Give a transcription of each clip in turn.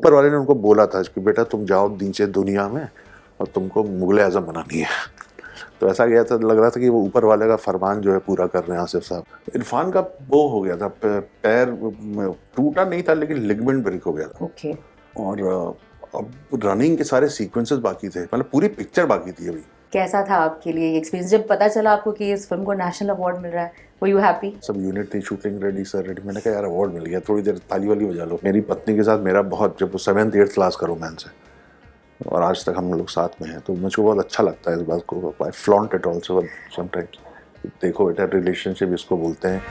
ऊपर वाले ने उनको बोला था कि बेटा तुम जाओ नीचे दुनिया में और तुमको मुगल आजम बनानी है। तो ऐसा गया था, लग रहा था कि वो ऊपर वाले का फरमान जो है पूरा कर रहे हैं आसिफ साहब। इरफान का वो हो गया था, पैर टूटा नहीं था लेकिन लिगमेंट ब्रेक हो गया था। ओके। और अब रनिंग के सारे सीक्वेंसेस बाकी थे, मतलब पूरी पिक्चर बाकी थी अभी। कैसा था आपके लिए ये एक्सपीरियंस जब पता चला आपको कि इस फिल्म को नेशनल अवार्ड मिल रहा है? Were you happy? सब यूनिट थी, शूटिंग रेडी, सर रेडी। मैंने कहा यार अवार्ड मिल गया, थोड़ी देर ताली वाली बजा लो। मेरी पत्नी के साथ मेरा बहुत, जब 7th 8th क्लास का रोमांस है और आज तक हम लोग साथ में हैं, तो मुझको बहुत अच्छा लगता है इस बात को। आई फ्लॉन्ट इट आल्सो समटाइम्स। देखो बेटा रिलेशनशिप इसको बोलते हैं।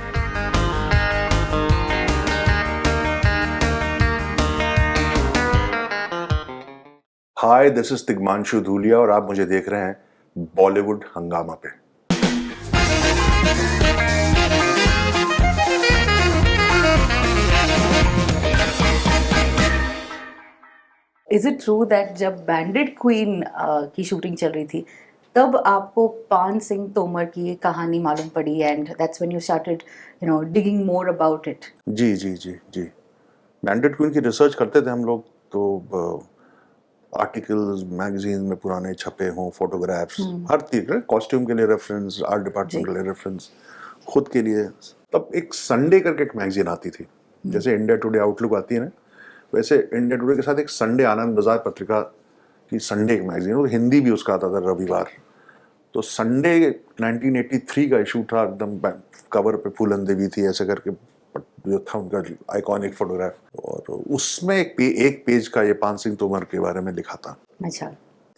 हाय, दिस इज तिग्मांशु धूलिया और आप मुझे देख रहे हैं बॉलीवुड हंगामा पे। इज इट ट्रू दैट जब बैंडिट क्वीन की शूटिंग चल रही थी तब आपको पान सिंह तोमर की ये कहानी मालूम पड़ी and that's when you started digging more about it? जी जी जी जी, बैंडिट क्वीन की रिसर्च करते थे हम लोग, तो आर्टिकल्स मैगजीन में पुराने छपे हों, फोटोग्राफ्स, हर चीज, कॉस्ट्यूम के लिए रेफरेंस, आर्ट डिपार्टमेंट के लिए रेफरेंस, खुद के लिए। तब एक संडे करके एक मैगजीन आती थी, जैसे इंडिया टुडे आउटलुक आती है ना, वैसे इंडिया टुडे के साथ एक संडे आनंद बाजार पत्रिका की संडे एक मैगजीन, और हिंदी भी उसका आता था रविवार। तो संडे 1983 का इशू था, एकदम कवर पे फूलन देवी थी ऐसे करके जो था उनका आइकॉनिक फोटोग्राफ, और उसमें एक पेज का ये पान सिंह तोमर के बारे में लिखा था। अच्छा।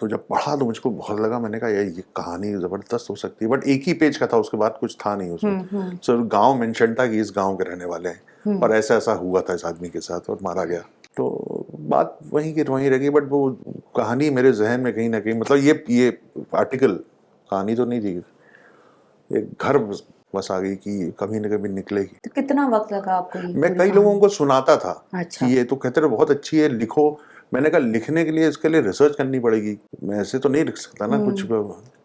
तो जब पढ़ा तो मुझको बहुत लगा, मैंने कहा ये कहानी जबरदस्त हो सकती है, बट एक ही पेज का था, उसके बाद कुछ था नहीं उसमें। सिर्फ गांव मेंशन था कि इस गांव के रहने वाले हैं और ऐसा ऐसा हुआ था इस आदमी के साथ और मारा गया। तो बात वहीं की वहीं रह गई, बट वो कहानी मेरे जहन में कहीं ना कहीं, मतलब ये आर्टिकल कहानी तो नहीं थी, एक घर बस आ गई कि कभी न कभी निकलेगी। तो कितना वक्त लगा आपको ये मैं पूरी कई लोगों को सुनाता था अच्छा। कि ये तो कहते रहे बहुत अच्छी है, लिखो। मैंने कहा लिखने के लिए इसके लिए रिसर्च करनी पड़ेगी, मैं ऐसे तो नहीं लिख सकता ना कुछ।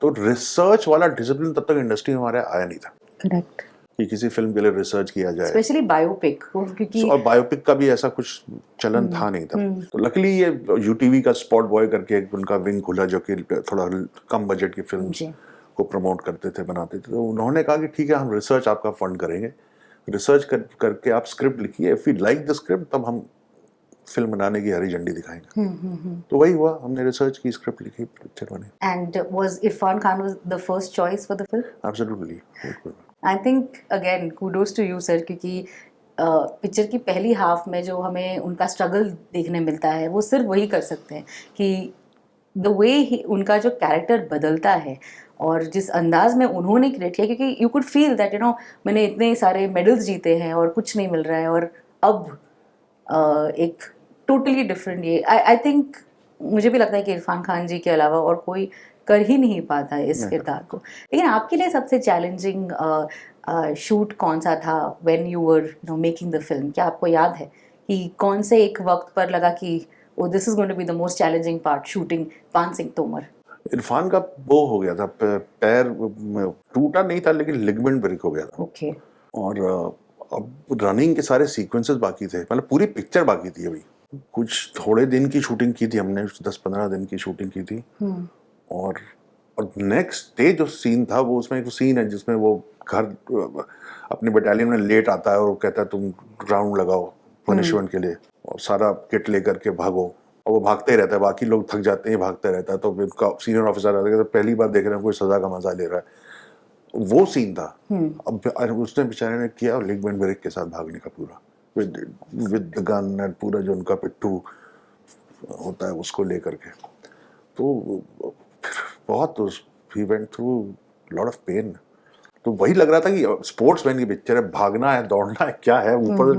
तो रिसर्च वाला डिसिप्लिन तब तक इंडस्ट्री में हमारे आया नहीं था। करेक्ट। कि किसी फिल्म के लिए रिसर्च किया जाए, स्पेशली बायोपिक, क्योंकि और बायोपिक का भी ऐसा कुछ चलन था नहीं तब। तो लकीली ये यूटीवी का स्पॉट बॉय करके एक उनका विंग खुला, जो कि थोड़ा कम बजट की फिल्म को प्रमोट करते थे, बनाते थे। तो उन्होंने कहा कि ठीक है, हम रिसर्च आपका फंड करेंगे, रिसर्च करके आप स्क्रिप्ट लिखिए, if you like the script तब हम फिल्म बनाने की हरी झंडी दिखाएंगे। तो वही हुआ, हमने रिसर्च की, स्क्रिप्ट लिखी, पिक्चर बनी। And was Irrfan Khan was the first choice for the film? Absolutely. I think again kudos to you sir, क्योंकि पिक्चर की पहली हाफ में जो हमें उनका स्ट्रगल देखने मिलता है वो सिर्फ वही कर सकते हैं कि द वे उनका जो कैरेक्टर बदलता है और जिस अंदाज में उन्होंने क्रिएट किया, क्योंकि यू कुड फील दैट मैंने इतने सारे मेडल्स जीते हैं और कुछ नहीं मिल रहा है, और अब एक टोटली डिफरेंट ये आई थिंक मुझे भी लगता है कि इरफान खान जी के अलावा और कोई कर ही नहीं पाता है इस किरदार को। लेकिन आपके लिए सबसे चैलेंजिंग शूट कौन सा था when you were making the film? क्या आपको याद है कि कौन से एक वक्त पर लगा कि oh this is going to be the most challenging part shooting Paan Singh Tomar? Irfan का वो हो गया था, पैर टूटा नहीं था लेकिन लिगमेंट ब्रेक हो गया था। ओके। और अब रनिंग के सारे सीक्वेंसेस बाकी थे, मतलब पूरी पिक्चर बाकी थी अभी। कुछ थोड़े दिन की शूटिंग की थी हमने, 10-15 दिन की शूटिंग की थी। और नेक्स्ट डे जो सीन था, वो उसमें एक सीन है जिसमें वो घर अपने बटालियन में लेट आता है और वो कहता है तुम राउंड लगाओ पनिशमेंट के लिए, और सारा किट लेकर के भागो, और वो भागते ही रहता है, बाकी लोग थक जाते हैं, भागते रहता है। तो उनका सीनियर ऑफिसर आता है, तो पहली बार देख रहे हैं कोई सजा का मजा ले रहा है। वो सीन था। अब उसने बेचारे ने किया, और लिगमेंट ब्रेक के साथ भागने का पूरा, विद द गन एंड पूरा जो उनका पिट्ठू होता है उसको लेकर के। तो बहुत ही went through lot of pain. तो वही लग रहा था कि स्पोर्ट्समैन की पिक्चर है, भागना है, दौड़ना है, क्या है, ऊपर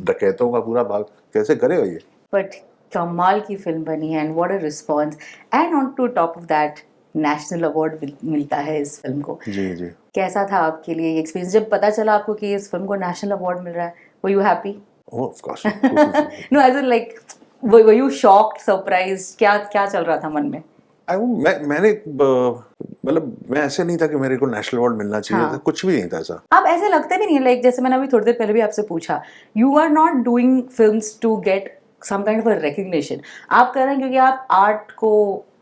डकैतों का पूरा भाग कैसे करेगा ये। बट कमाल की फिल्म बनी है and what a response, and on to top of that national award मिलता है इस फिल्म को। जी जी। कैसा था आपके लिए ये एक्सपीरियंस जब पता चला आपको कि इस फिल्म को नेशनल अवार्ड मिल रहा है? Were you happy? Of course. No as in like were you shocked, surprised, क्या चल रहा था मन में? मैंने मतलब मैं ऐसे नहीं था कि मेरे को नेशनल अवार्ड मिलना चाहिए था, कुछ भी नहीं था ऐसा। आप ऐसे लगते भी नहीं, लाइक जैसे मैंने अभी थोड़ी देर पहले भी आपसे पूछा, you are not doing films to get some kind of a recognition. आप कर रहे हैं क्योंकि आप आर्ट को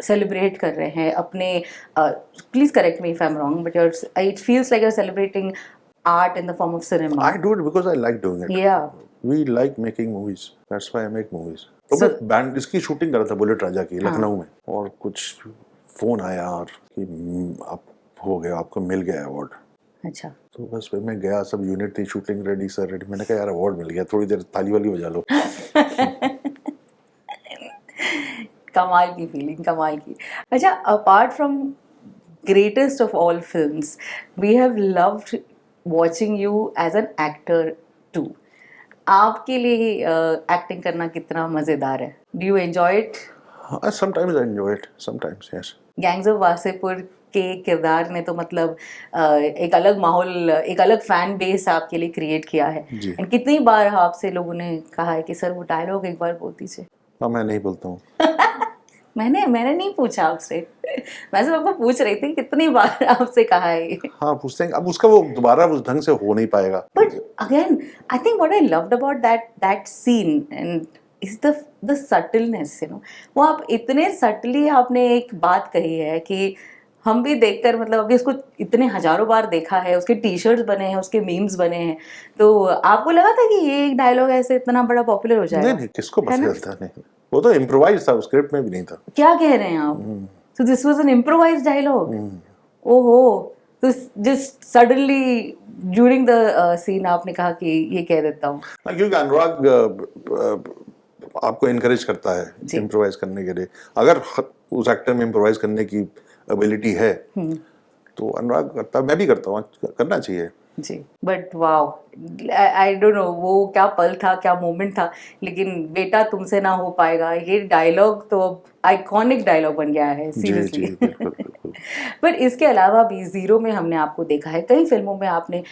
सेलिब्रेट कर रहे हैं अपने, please correct me if I am wrong, but it feels like you're celebrating art in the form of cinema. I do it because I like doing it. Yeah. We like making movies. That's why I make movies. तो मैं band इसकी shooting कर रहा था bullet राजा की लखनऊ में, और कुछ फोन आया और कि आप हो गया, आपको मिल गया अवार्ड। अच्छा। तो बस फिर मैं गया, सब यूनिट थी, शूटिंग रेडी, सर रेडी। मैंने कहा यार अवार्ड मिल गया, थोड़ी देर ताली वाली बजा लो। कमाल की फीलिंग, कमाल की। अच्छा, apart from greatest of all films, we have loved watching you as an actor too. आपके लिए एक्टिंग करना कितना मजेदार है? Do you enjoy it? Sometimes I enjoy it, sometimes yes. Gangs of Wasseypur के किरदार ने तो मतलब एक अलग माहौल, एक अलग फैन बेस आपके लिए क्रिएट किया है। जी। And कितनी बार आपसे लोगों ने कहा है कि सर वो डायलॉग एक बार बोल दीजिए? हाँ, मैं नहीं बोलता हूँ। मैंने नहीं पूछा आपसे, मैं सिर्फ आपको पूछ रही थी कितनी बार आपसे कहा है ये। हाँ, पूछते हैं। अब उसका वो दोबारा उस ढंग से हो नहीं पाएगा। But again, I think what I loved about that scene and is the subtleness, you know. वो आप इतने सटली आपने एक बात कही है कि हम भी देखकर, मतलब अभी उसको इतने हजारों बार देखा है, उसके टी शर्ट्स बने हैं, उसके मीम्स बने हैं, तो आपको लगा था कि ये एक डायलॉग ऐसे इतना बड़ा पॉपुलर हो जाएगा? नहीं, किसको पता चलता? नहीं, वो तो इम्प्रोवाइज था, स्क्रिप्ट में भी नहीं था। क्या कह रहे हैं आप? So this was an improvised dialogue? ओहो, तो just suddenly during the scene आपने कहा कि ये कह देता हूँ। क्योंकि अनुराग आपको इनकरेज करता है इम्प्रोवाइज करने के लिए। अगर उस एक्टर में इम्प्रोवाइज करने की एबिलिटी है तो अनुराग करता, मैं भी करता हूँ, करना चाहिए जी। But wow, I don't know वो क्या पल था, क्या मोमेंट था, लेकिन बेटा तुमसे ना हो पाएगा, ये डायलॉग तो अब आइकॉनिक डायलॉग बन गया है सीरियसली। पर इसके अलावा भी जीरो में हमने आपको देखा है, कई फिल्मों में आपने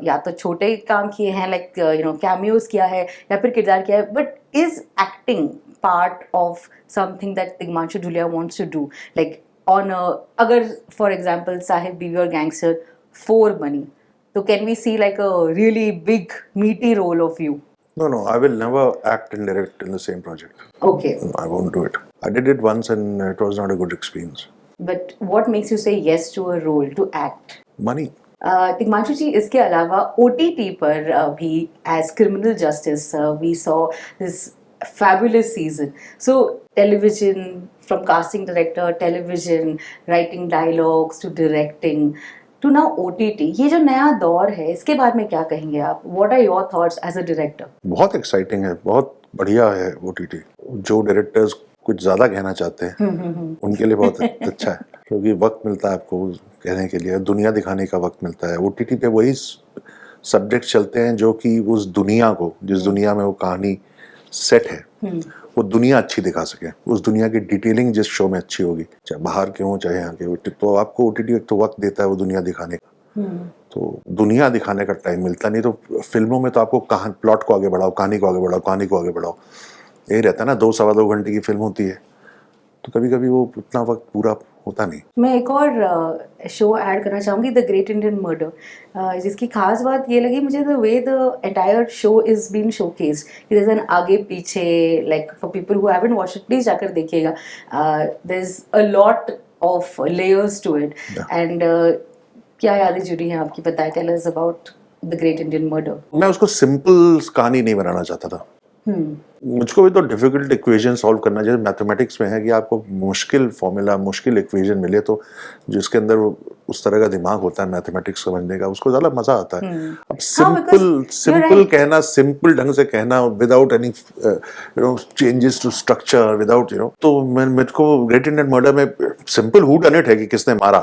या तो छोटे काम किए हैं, लाइक यू नो कैमियोज किया है, या फिर किरदार किया है, but is acting part of something that Tigmanshu Dhulia wants to do, like on अगर for example Saheb Biwi Aur gangster 4 बनी, तो can we see like a really big meaty role of you? No, I will never act and direct in the same project. Okay. I won't do it. I did it once and it was not a good experience. But what makes you say yes to a role, to act? Money. Tigmanshu जी, इसके अलावा OTT पर भी as Criminal Justice we saw this fabulous season. So television, from casting director, television, writing dialogues to directing, to now OTT, ये जो नया दौर है, इसके बारे में क्या कहेंगे आप? What are your thoughts as a director? बहुत एक्साइटिंग है, बहुत बढ़िया है OTT। जो डायरेक्टर्स कुछ ज़्यादा कहना चाहते हैं उनके लिए बहुत अच्छा है, क्योंकि वक्त मिलता है आपको कहने के लिए, दुनिया दिखाने का वक्त मिलता है। OTT पे वही सब्जेक्ट चलते हैं जो कि उस दुनिया को, जिस दुनिया में वो कहानी सेट है, वो दुनिया अच्छी दिखा सके, उस दुनिया की डिटेलिंग जिस शो में अच्छी होगी, चाहे बाहर के हो चाहे यहाँ के, तो आपको OTT एक तो वक्त देता है वो दुनिया दिखाने का। तो दुनिया दिखाने का टाइम मिलता नहीं, तो फिल्मों में तो आपको प्लॉट को आगे बढ़ाओ, कहानी को आगे बढ़ाओ, कहानी को आगे बढ़ाओ, यही रहता है ना। 2-2.25 घंटे की फिल्म होती है, तो कभी कभी वो उतना वक्त पूरा होता नहीं। मैं एक और शो ऐड करना चाहूँगी, द ग्रेट इंडियन मर्डर, जिसकी खास बात ये लगी मुझे, the way the entire show is been showcased, there is an आगे पीछे, like for people who haven't watched it please जाकर देखिएगा, there is a lot of layers to it, and क्या यादें जुड़ी हैं आपकी, बताएं, tell us about the great Indian murder. मैं उसको सिंपल कहानी नहीं बनाना चाहता था, मुझको भी तो डिफिकल्ट इक्वेशन सॉल्व करना, जैसे मैथमेटिक्स में है कि आपको मुश्किल फॉर्मूला, मुश्किल इक्वेशन मिले, तो जिसके अंदर उस तरह का दिमाग होता है मैथमेटिक्स समझने का, उसको ज़्यादा मजा आता है। अब सिंपल कहना, सिंपल ढंग से कहना, without any changes to structure, without तो मुझको ग्रेट इंडियन मर्डर में सिंपल हू डन इट है कि किसने मारा,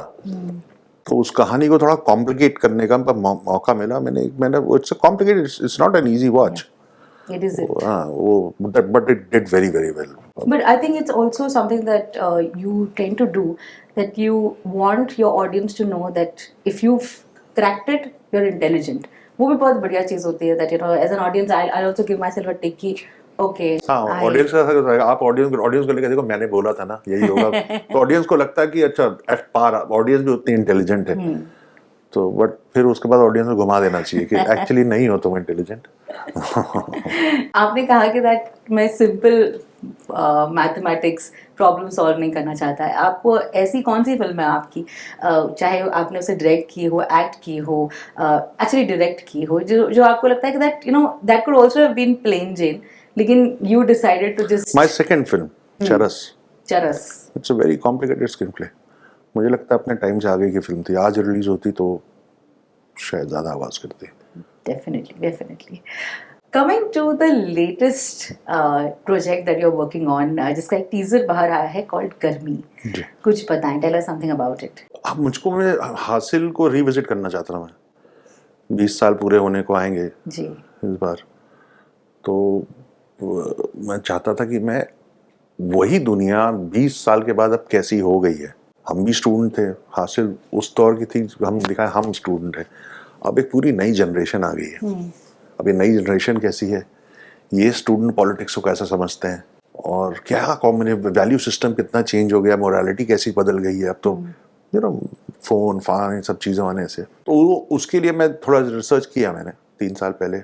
तो उस कहानी को थोड़ा कॉम्प्लिकेट करने का मौका मिला। मैंने it's complicated, it's not an easy watch. It is it. But it did very, very well. But I think it's also something that you tend to do, that you want your audience to know that if you've cracked it, you're intelligent. वो भी बहुत बढ़िया चीज होती है, that as an audience I'll also give myself a tick कि okay. हाँ, audience का आप ऑडियंस को लेकर देखो, मैंने बोला था ना यही होगा, तो ऑडियंस को लगता है कि अच्छा एट पार, ऑडियंस भी उतनी इंटेलिजेंट है, तो बट फिर उसके बाद ऑडियंस में घुमा देना चाहिए कि एक्चुअली नहीं हो तुम इंटेलिजेंट। आपने कहा कि दैट मैं सिंपल मैथमेटिक्स प्रॉब्लम सॉल्व नहीं करना चाहता है। आपको ऐसी कौन सी फिल्म है आपकी, चाहे आपने उसे डायरेक्ट की हो, एक्ट की हो, एक्चुअली डायरेक्ट की हो, जो जो आपको लगता है कि that you know that could also have been plain Jane, लेकिन you decided to just my second film Charas, Charas. It's a very complicated screenplay. मुझे लगता है अपने टाइम से आगे की फिल्म थी, आज रिलीज होती तो शायद ज़्यादा आवाज़ करती। Definitely, definitely. Coming to the latest project that you're working on, जिसका एक टीजर बाहर आया है called गर्मी, जी। कुछ बताएं, tell us something about it. अब मुझको, मैं हासिल को रिविजिट करना चाहता था। मैं 20 साल पूरे होने को आएंगे जी। इस बार, तो मैं चाहता था कि मैं वही दुनिया 20 साल के बाद अब कैसी हो गई है। हम भी स्टूडेंट थे, हासिल उस दौर की थी, हम दिखाए हम स्टूडेंट हैं। अब एक पूरी नई जनरेशन आ गई है। अब ये नई जनरेशन कैसी है, ये स्टूडेंट पॉलिटिक्स को कैसा समझते हैं, और क्या कॉमन वैल्यू सिस्टम कितना चेंज हो गया, मोरालिटी कैसी बदल गई है। अब तो यू नो फोन फान इन सब चीज़ों आने से, तो उसके लिए मैं थोड़ा रिसर्च किया मैंने 3 साल पहले।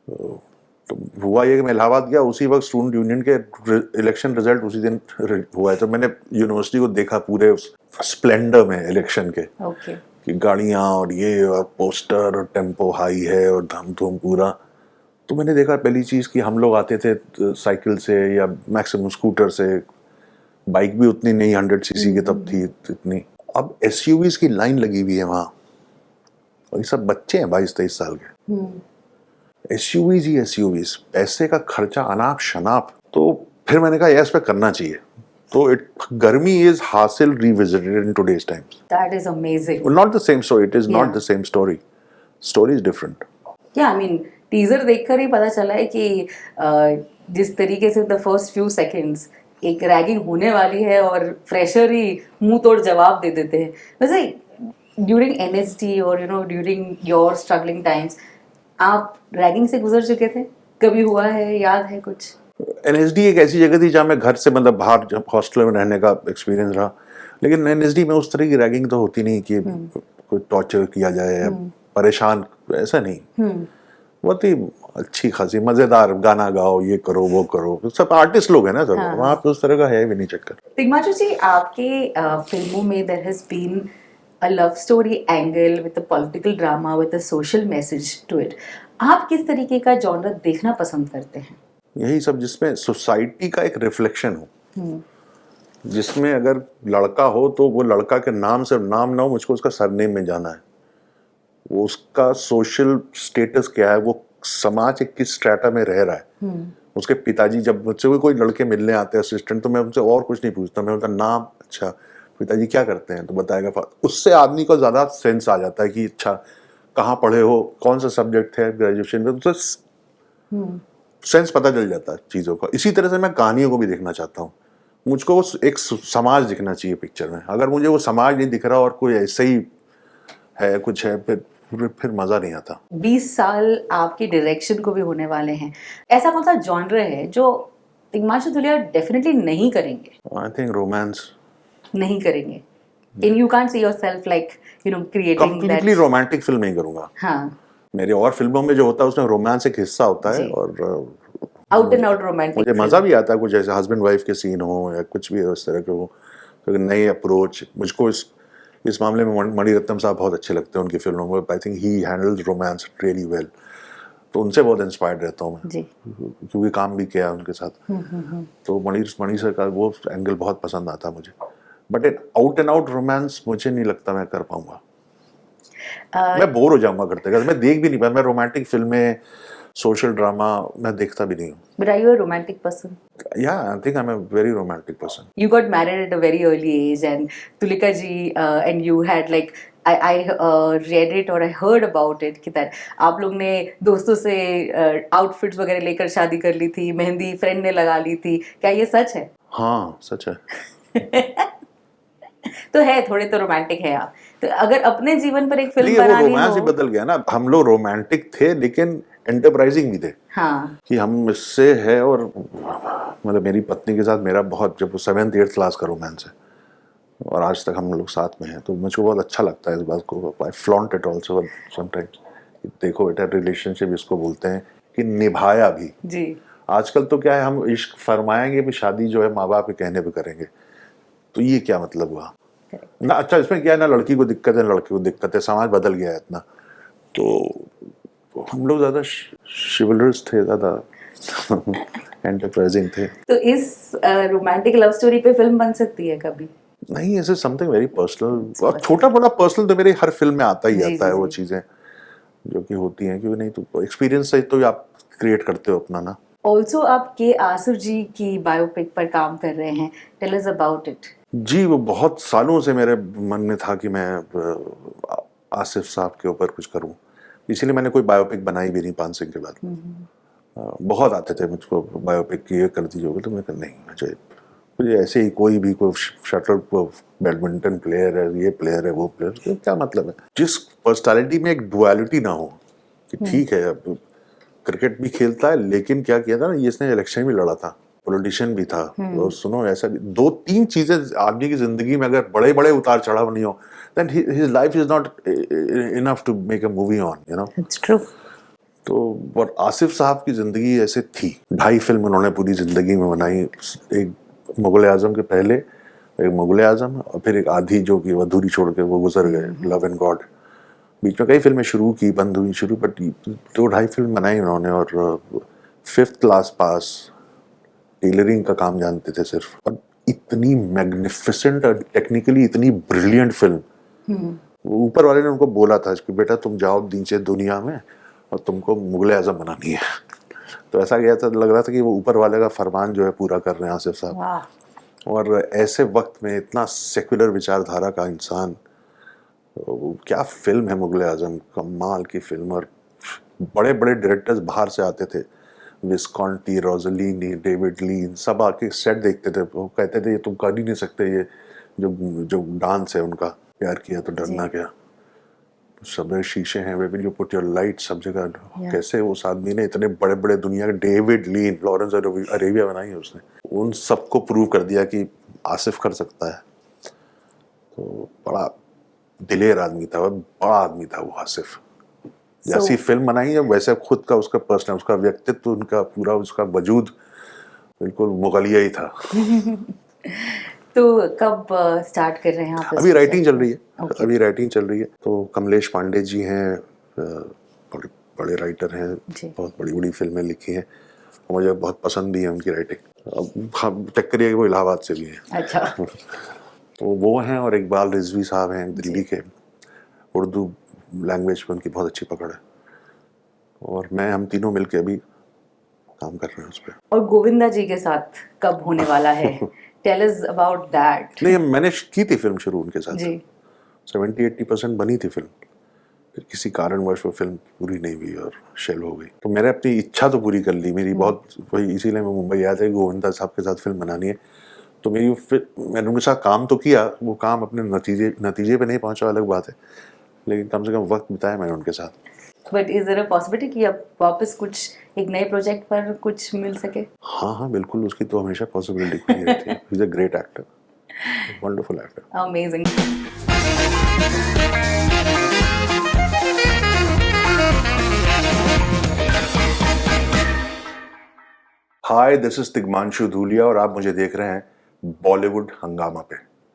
तो हुआ ये कि मैं इलाहाबाद गया, उसी वक्त स्टूडेंट यूनियन के इलेक्शन रिजल्ट उसी दिन हुआ है। तो मैंने यूनिवर्सिटी को देखा पूरे स्प्लेंडर में इलेक्शन के, Okay. कि गाड़ियाँ और ये और पोस्टर और टेम्पो हाई है और धम धूम पूरा। तो मैंने देखा पहली चीज़ कि हम लोग आते थे साइकिल से या मैक्सिमम स्कूटर से, बाइक भी उतनी नहीं 100 सीसी की तब थी इतनी। अब एसयूवीज की लाइन लगी हुई है वहाँ, और ये सब बच्चे हैं 22-23 साल के। एसयूवीज ही एसयूवीज, पैसे का खर्चा अनाप शनाप। तो फिर मैंने कहा यस पे करना चाहिए। तो गर्मी इज हासिल revisited in today's times. That is amazing. Not the same story, it is not Yeah. The same story, story is different. Yeah, I mean, teaser देखकर ही पता चला है कि जिस तरीके से द फर्स्ट फ्यू सेकंड्स एक रैगिंग होने वाली है और फ्रेशर ही मुंह तोड़ जवाब दे देते हैं। वैसे ड्यूरिंग एनएसडी और you know during your struggling times आप रैगिंग से गुजर चुके थे? कभी हुआ है, याद है कुछ? एनएसडी एक ऐसी जगह थी जहाँ मैं घर से मतलब बाहर जब हॉस्टल में रहने का एक्सपीरियंस रहा, लेकिन एनएसडी में उस तरह की रैगिंग तो होती नहीं कि कोई टॉर्चर किया जाए या परेशान, ऐसा नहीं। बहुत ही अच्छी खासी मजेदार, गाना गाओ, ये करो वो करो, सब आर्टिस्ट लोग हैं ना सब, वहाँ पे उस तरह का है भी नहीं चक्कर। तिग्मांशु जी, आपके फिल्मों में there has been a love story angle with a political drama with a social message to it. आप किस तरीके का जॉनर देखना पसंद करते हैं? यही सब जिसमें सोसाइटी का एक रिफ्लेक्शन हो, जिसमें अगर लड़का हो तो वो लड़का के नाम से नाम ना हो, मुझको उसका सरनेम में जाना है। वो उसका सोशल स्टेटस क्या है, वो समाज के किस स्ट्रेटा में रह रहा है। उसके पिताजी जब मुझसे कोई लड़के मिलने आते हैं असिस्टेंट, तो मैं उनसे और कुछ नहीं पूछता, मैं उनका नाम, अच्छा पिताजी क्या करते हैं, तो बताएगा। उससे आदमी को ज़्यादा सेंस आ जाता है कि अच्छा कहाँ पढ़े हो, कौन सा सब्जेक्ट है ग्रेजुएशन में, तो सेंस पता चल जाता है चीज़ों का। इसी तरह से मैं कहानियों को भी देखना चाहता हूँ। मुझको वो एक समाज दिखना चाहिए पिक्चर में। अगर मुझे वो समाज नहीं दिख रहा और कोई ऐसे ही है कुछ है, फिर मज़ा नहीं आता। 20 साल आपके डायरेक्शन को भी होने वाले हैं। ऐसा कौन सा जॉनर है जो तिग्मांशु धूलिया डेफिनेटली नहीं करेंगे? I think romance. नहीं करेंगे। And you can't see yourself like, you know, creating completely that. Romantic film नहीं करूँगा। हाँ, मेरे और फिल्मों में जो होता है उसमें रोमांस एक हिस्सा होता है, जी। और आउट एंड आउट रोमांटिक। मुझे मज़ा भी आता है कुछ ऐसे हस्बैंड वाइफ के सीन हो या कुछ भी उस तरह के हो, तो नई अप्रोच। मुझको इस मामले में मणिरत्नम साहब बहुत अच्छे लगते हैं उनकी फिल्मों में। I think he handles romance really well, तो उनसे बहुत इंस्पायर्ड रहता हूँ मैं, जी। क्योंकि काम भी किया उनके साथ। तो मणि सर का वो एंगल बहुत पसंद आता है मुझे। But out and out romance मुझे नहीं लगता मैं कर पाऊंगा। मैं बोर हो जाऊंगा करते करते, मैं देख भी नहीं पाया। मैं रोमांटिक फिल्में, सोशल ड्रामा मैं देखता भी नहीं हूँ। But are you a romantic person? Yeah, I think I'm a very romantic person. You got married at a very early age, and Tulika ji and you had like I read it or I heard about it कि that आप लोग ने दोस्तों से outfits वगैरह लेकर शादी कर ली थी, मेहंदी फ्रेंड ने लगा ली थी, क्या ये सच है? हाँ सच है। तो है, थोड़े तो रोमांटिक है आप। तो अगर अपने जीवन पर एक फिल्म लेकिन वो बनानी रोमांस ही हो, बदल गया ना। हम लोग रोमांटिक थे लेकिन एंटरप्राइजिंग भी थे। हाँ, कि हम इससे है, और मतलब मेरी पत्नी के साथ मेरा बहुत, जब वो 7th 8th क्लास का रोमांस है, और आज तक हम लोग साथ में हैं, तो मुझको बहुत अच्छा लगता है इस बात को। आई फ्लॉन्ट इट ऑल्सो समटाइम्स। देखो बेटा, रिलेशनशिप इसको बोलते हैं कि निभाया भी। जी। आजकल तो क्या है, हम इश्क फरमाएंगे भी, शादी जो है माँ बाप के कहने पे करेंगे, तो ये क्या मतलब हुआ ना। अच्छा, इसमें क्या है ना, लड़की को दिक्कत है, लड़के को दिक्कत है, समाज बदल गया है इतना। तो हम लोग ज़्यादा शिवलर्स थे, ज़्यादा एंटरप्राइजिंग थे। तो इस रोमांटिक लव स्टोरी पे फिल्म बन सकती है कभी? नहीं, ऐसे समथिंग वेरी पर्सनल, और छोटा बड़ा पर्सनल तो मेरी हर फिल्म में आता ही जी, आता है। जी, वो जी। चीज़ें जो कि होती हैं, क्योंकि नहीं तो एक्सपीरियंस से तो आप क्रिएट करते हो अपना ना। ऑल्सो आप के आसुर जी की बायोपिक पर काम कर रहे हैं, टेल अस अबाउट इट। जी, वो बहुत सालों से मेरे मन में था कि मैं आसिफ साहब के ऊपर कुछ करूं, इसीलिए मैंने कोई बायोपिक बनाई भी नहीं पान सिंह के बाद। बहुत आते थे मुझको बायोपिक की, ये कर दीजिए, तो मैं कहा नहीं, मुझे ऐसे ही कोई भी कोई शटल बैडमिंटन प्लेयर है, ये प्लेयर है, वो प्लेयर, क्या मतलब है। जिस पर्सनालिटी में एक डुअलिटी ना हो कि ठीक है अब क्रिकेट भी खेलता है, लेकिन क्या किया था ना, ये इसने इलेक्शन भी लड़ा था, पॉलिटिशियन भी था। और सुनो, ऐसा भी दो तीन चीजें आदमी की जिंदगी में अगर बड़े बड़े उतार चढ़ाव नहीं हो, then his life is not enough to make a movie on, you know. It's true. तो और आसिफ साहब की जिंदगी ऐसे थी। 2.5 फिल्म उन्होंने पूरी जिंदगी में बनाई। एक मुगल आजम के पहले, एक मुगल आजम, और फिर एक आधी जो कि अधूरी छोड़ के वो गुजर गए, लव एंड गॉड। बीच में कई फिल्में शुरू की, बंद हुई, शुरू, बट 2-2.5 फिल्म बनाई उन्होंने। और 5th क्लास पास, टेलरिंग का काम जानते थे सिर्फ, और इतनी मैग्निफिसेंट और टेक्निकली इतनी ब्रिलियंट फिल्म। वो ऊपर वाले ने उनको बोला था कि बेटा तुम जाओ नीचे दुनिया में और तुमको मुगल आजम बनानी है। तो ऐसा गया था, लग रहा था कि वो ऊपर वाले का फरमान जो है पूरा कर रहे हैं आसिफ साहब। वाह। और ऐसे वक्त में इतना सेक्युलर विचारधारा का इंसान, वो क्या फिल्म है मुगल आजम, कमाल की फिल्म। और बड़े बड़े डायरेक्टर्स बाहर से आते थे, विस्कॉन्टी, रोजलिनी, डेविड लीन, सब आके सेट देखते थे। वो कहते थे ये तुम कर ही नहीं सकते, ये जो जो डांस है उनका, प्यार किया तो डरना क्या, सब शीशे हैं, way will you put your light, सब जगह। कैसे उस आदमी ने इतने बड़े बड़े दुनिया के, डेविड लीन, लॉरेंस अरेबिया बनाई है उसने, उन सबको प्रूव कर दिया कि आसिफ कर सकता है। तो बड़ा दिलेर आदमी था, बड़ा आदमी था वो आसिफ। जैसी फिल्म बनाई है वैसे खुद का, उसका पर्सनल, उसका व्यक्तित्व, उनका पूरा, उसका वजूद बिल्कुल मुगलिया ही था। तो कब स्टार्ट कर रहे हैं आप? अभी राइटिंग चल रही है। अभी राइटिंग चल रही है। तो कमलेश पांडे जी हैं, बड़े बड़े राइटर हैं, बहुत बड़ी बड़ी फिल्में लिखी हैं, मुझे बहुत पसंद भी है उनकी राइटिंग। अब चक्कर ये वो इलाहाबाद से भी हैं। अच्छा। तो वो हैं, और इकबाल रिजवी साहब हैं दिल्ली के, उर्दू लैंग्वेज में उनकी बहुत अच्छी पकड़ है। और मैं, हम तीनों मिलके अभी काम कर रहे हैं उस पर। और गोविंदा जी के साथ कब होने वाला है? Tell us about that. नहीं, मैंने की थी फिल्म शुरू उनके साथ जी। 70-80% बनी थी फिल्म, फिर किसी कारणवश वो फिल्म पूरी नहीं हुई और शेल हो गई। तो मैंने अपनी इच्छा तो पूरी कर ली मेरी, बहुत वही, इसीलिए मैं मुंबई आया था, गोविंदा साहब के साथ फिल्म बनानी है। तो मेरी फिर मैंने उनके साथ काम तो किया, वो काम अपने नतीजे पे नहीं पहुंचा, अलग बात है, लेकिन कम से कम वक्त बिताया मैंने उनके साथ। But is there a possibility कि अब वापस कुछ एक नए प्रोजेक्ट पर कुछ मिल सके? हाँ हाँ बिल्कुल, उसकी तो हमेशा पॉसिबिलिटी खुली रहती है। He is a great actor, wonderful actor. Amazing. Hi, this is Tigmanshu Dhulia और आप मुझे देख रहे हैं बॉलीवुड हंगामा पे।